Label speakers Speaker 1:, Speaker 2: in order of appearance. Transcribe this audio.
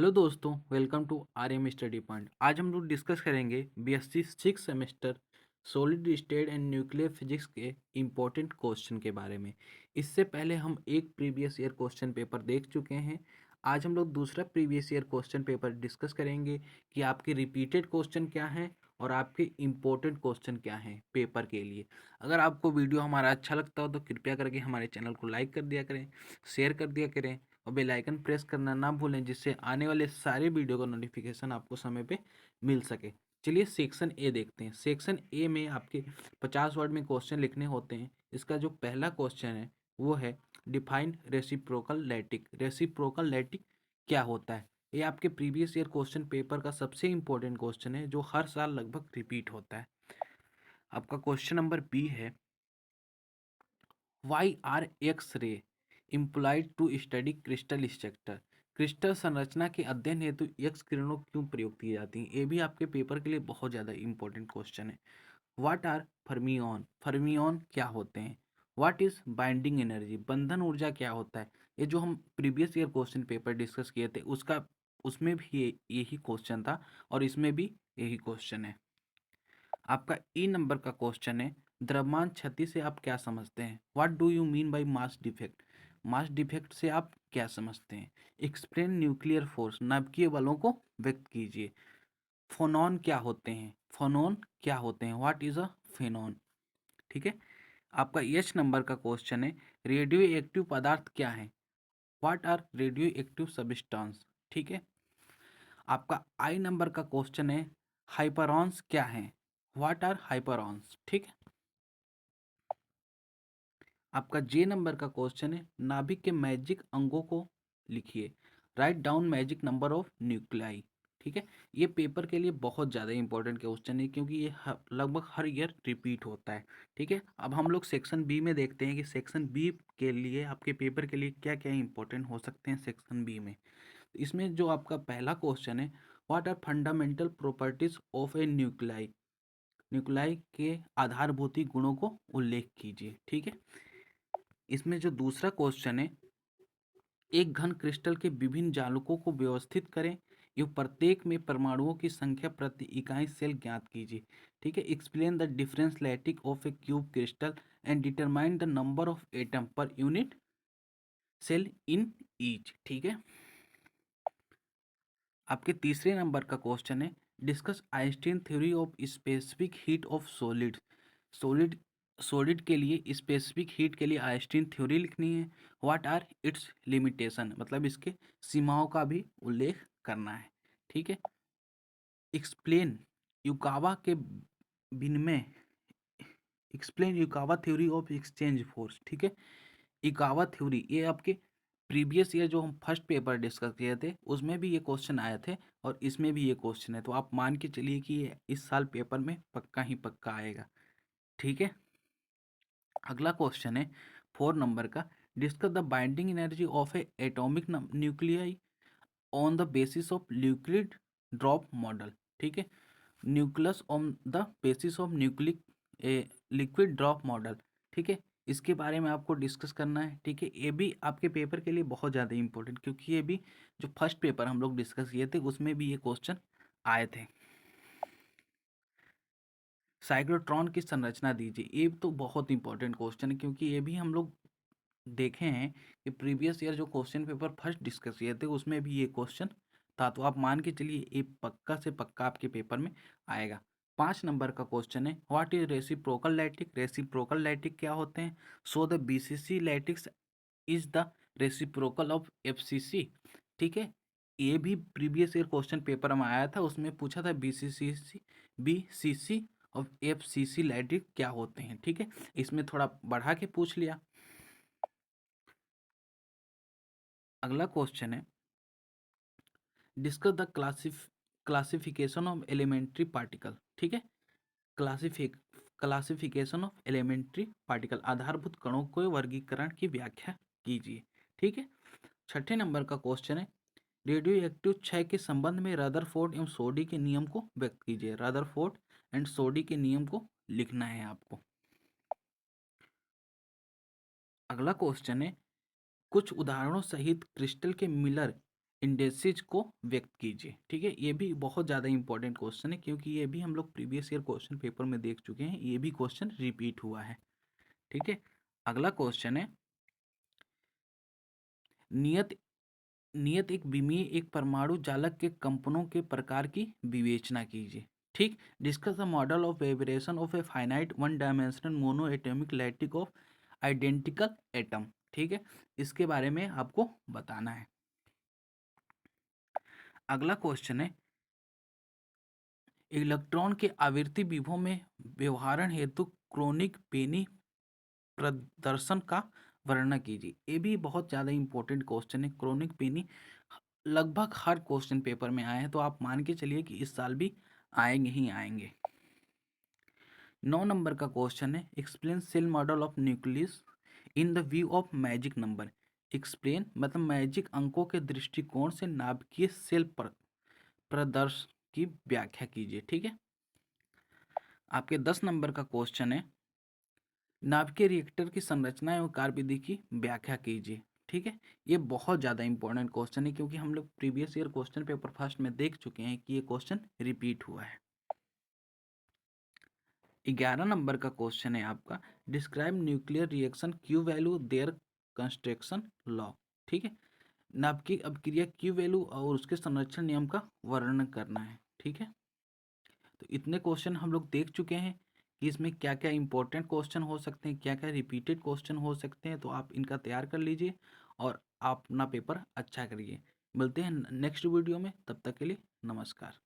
Speaker 1: Hello दोस्तों, welcome to RM study point. आज हम लोग डिस्कस करेंगे BSc six semester solid state and nuclear physics के इम्पोर्टेंट क्वेश्चन के बारे में। इससे पहले हम एक प्रीवियस ईयर क्वेश्चन पेपर देख चुके हैं। आज हम लोग दूसरा previous year question paper discuss करेंगे कि आपके रिपीटेड क्वेश्चन क्या हैं और आपके इम्पोर्टेंट क्वेश्चन क्या हैं पेपर के लिए। अगर आपको वीडियो हमारा अच्छा लगता हो तो कृपया करके हमारे चैनल को लाइक कर दिया करें, शेयर कर दिया करें और बेल आइकन प्रेस करना ना भूलें, जिससे आने वाले सारे वीडियो का नोटिफिकेशन आपको समय पे मिल सके। चलिए सेक्शन ए देखते हैं। सेक्शन ए में आपके 50 वर्ड में क्वेश्चन लिखने होते हैं। इसका जो पहला क्वेश्चन है वो है define reciprocal lattice. Reciprocal lattice क्या होता है? ये आपके प्रीवियस ईयर क्वेश्चन पेपर का सबसे इंपॉर्टेंट क्वेश्चन है जो हर साल लगभग रिपीट होता है। आपका क्वेश्चन नंबर बी है why are X ray employed to study crystal structure. Crystal संरचना के अध्ययन हेतु एक्स किरणों क्यों प्रयोग की जाती हैं? ये भी आपके पेपर के लिए बहुत ज़्यादा इंपॉर्टेंट क्वेश्चन है। What are fermion? फर्मियन क्या होते हैं? What is binding energy? बंधन ऊर्जा क्या होता है? ये जो हम previous year question paper discuss किए थे उसका उसमें भी यही क्वेश्चन था और इसमें भी यही क्वेश्चन है। आपका ई नंबर का क्वेश्चन है द्रव्यमान क्षति से आप क्या समझते हैं? What do you mean by mass defect? Mass defect से आप क्या समझते हैं? Explain nuclear force. नाभिकीय बलों को व्यक्त कीजिए। फोनॉन क्या होते हैं? फोनॉन क्या होते हैं? What is a phonon? ठीक है। आपका एच नंबर का क्वेश्चन है रेडियो एक्टिव पदार्थ क्या है? What are radioactive substance? ठीक है। आपका आई नंबर का क्वेश्चन है हाइपरॉन्स क्या है? What are hyperons? ठीक है। आपका जे नंबर का क्वेश्चन है नाभिक के मैजिक अंगों को लिखिए। Write down magic number of nuclei. ठीक है। ये पेपर के लिए बहुत ज़्यादा इंपॉर्टेंट क्वेश्चन है क्योंकि ये लगभग हर ईयर रिपीट होता है। ठीक है। अब हम लोग सेक्शन बी में देखते हैं कि सेक्शन बी के लिए आपके पेपर के लिए क्या क्या इंपॉर्टेंट हो सकते हैं सेक्शन बी में। इसमें जो आपका पहला क्वेश्चन है what are fundamental properties of a nuclei? Nuclei के आधारभूत गुणों को उल्लेख कीजिए। ठीक है। इसमें जो दूसरा क्वेश्चन है एक घन क्रिस्टल के विभिन्न जालकों को व्यवस्थित करें एवं प्रत्येक में परमाणुओं की संख्या प्रति इकाई सेल ज्ञात कीजिए। ठीक है। Explain the difference lattice of a cube crystal and determine the number of atom per unit cell in each. ठीक है। आपके तीसरे नंबर का क्वेश्चन है discuss Einstein theory of specific heat of solid. Solid solid के लिए स्पेसिफिक हीट के लिए आइंस्टीन थ्योरी लिखनी है। What are its limitation? मतलब इसके सीमाओं का भी उल्लेख करना है। ठीक है। एक्सप्लेन युकावा के विनिमय। Explain Yukawa theory of exchange force. ठीक है। युकावा थ्योरी ये आपके प्रीवियस ईयर जो हम फर्स्ट पेपर डिस्कस किए थे उसमें भी ये क्वेश्चन आए थे और इसमें भी ये क्वेश्चन है, तो आप मान के चलिए कि ये इस साल पेपर में पक्का ही पक्का आएगा। ठीक है। अगला क्वेश्चन है 4 नंबर का discuss the binding energy of a atomic nuclei on the basis of nuclide drop model. ठीक है। Nucleus on the basis of nucleic liquid drop model. ठीक है। इसके बारे में आपको डिस्कस करना है। ठीक है। ये भी आपके पेपर के लिए बहुत ज़्यादा इंपॉर्टेंट क्योंकि ये भी जो फर्स्ट पेपर हम लोग डिस्कस किए थे उसमें भी ये क्वेश्चन आए थे। साइक्लोट्रॉन की संरचना दीजिए। ये तो बहुत इंपॉर्टेंट क्वेश्चन है क्योंकि ये भी हम लोग देखे हैं कि प्रीवियस ईयर जो क्वेश्चन पेपर फर्स्ट डिस्कस किए थे उसमें भी ये क्वेश्चन था, तो आप मान के चलिए ये पक्का से पक्का आपके पेपर में आएगा। 5 नंबर का क्वेश्चन है what is reciprocal lattice? Reciprocal lattice क्या होते हैं? So the BCC lattice is the reciprocal of FCC. ठीक है। ये भी प्रीवियस ईयर क्वेश्चन पेपर में आया था, उसमें पूछा था बीसीसी ऑफ एफसीसी लैटिक क्या होते हैं। ठीक है। इसमें थोड़ा बढ़ा के पूछ लिया। अगला क्वेश्चन है discuss the classification of elementary particle. ठीक है। क्लासिफिकेशन ऑफ एलिमेंट्री पार्टिकल आधारभूत कणों के वर्गीकरण की व्याख्या कीजिए। ठीक है। 6 नंबर का क्वेश्चन है रेडियो एक्टिव क्षय के संबंध में रदरफोर्ड एवं सोडी के नियम को व्यक्त कीजिए। रदरफोर्ड एंड सोडी के नियम को लिखना है आपको। अगला क्वेश्चन है कुछ उदाहरणों सहित क्रिस्टल के मिलर इंडेक्सेस को व्यक्त कीजिए। ठीक है, ये भी बहुत ज़्यादा इंपॉर्टेंट क्वेश्चन है, क्योंकि ये भी हम लोग प्रीवियस ईयर क्वेश्चन पेपर में देख चुके हैं, ये भी क्वेश्चन रिपीट हुआ है। ठीक है, अगला क्वेश्चन है, नियत नियत एक विमीय एक परमाणु जालक के कंपनों के प्रकार की विवेचना कीजिए। ठीक, discuss the model of vibration of a finite one dimensional mono atomic lattice of identical atom. ठीक है, इसके बारे में आपको बताना है। अगला क्वेश्चन है, इलेक्ट्रॉन के आवृत्ति विभव में व्यवहारण हेतु क्रोनिक पेनी प्रदर्शन का वर्णन कीजिए। ये भी बहुत ज़्यादा इंपॉर्टेंट क्वेश्चन है। क्रोनिक पेनी लगभग हर क्वेश्चन पेपर में आए हैं, तो आप मान के चलिए कि इस साल भी आएंगे ही आएंगे। 9 नंबर का क्वेश्चन है, explain shell model of nucleus in the view of magic number. Explain मतलब मैजिक अंकों के दृष्टिकोण से नाभिकीय सेल प्रदर्श की व्याख्या कीजिए। ठीक है, आपके 10 नंबर का क्वेश्चन है, नाभिकीय रिएक्टर की संरचना एवं कार्यविधि की व्याख्या कीजिए। ठीक है, ये बहुत ज़्यादा इंपॉर्टेंट क्वेश्चन है, क्योंकि हम लोग previous year question paper first में देख चुके हैं कि ये क्वेश्चन रिपीट हुआ है। 11 नंबर का क्वेश्चन है आपका, describe nuclear reaction Q value there construction law. ठीक है, नाभिकीय अभिक्रिया क्यू वैल्यू और उसके संरक्षण नियम का वर्णन करना है। ठीक है, तो इतने क्वेश्चन हम लोग देख चुके हैं कि इसमें क्या क्या इंपॉर्टेंट क्वेश्चन हो सकते हैं, क्या क्या रिपीटेड क्वेश्चन हो सकते हैं। तो आप इनका तैयार कर लीजिए और आप अपना पेपर अच्छा करिए। मिलते हैं नेक्स्ट वीडियो में, तब तक के लिए नमस्कार।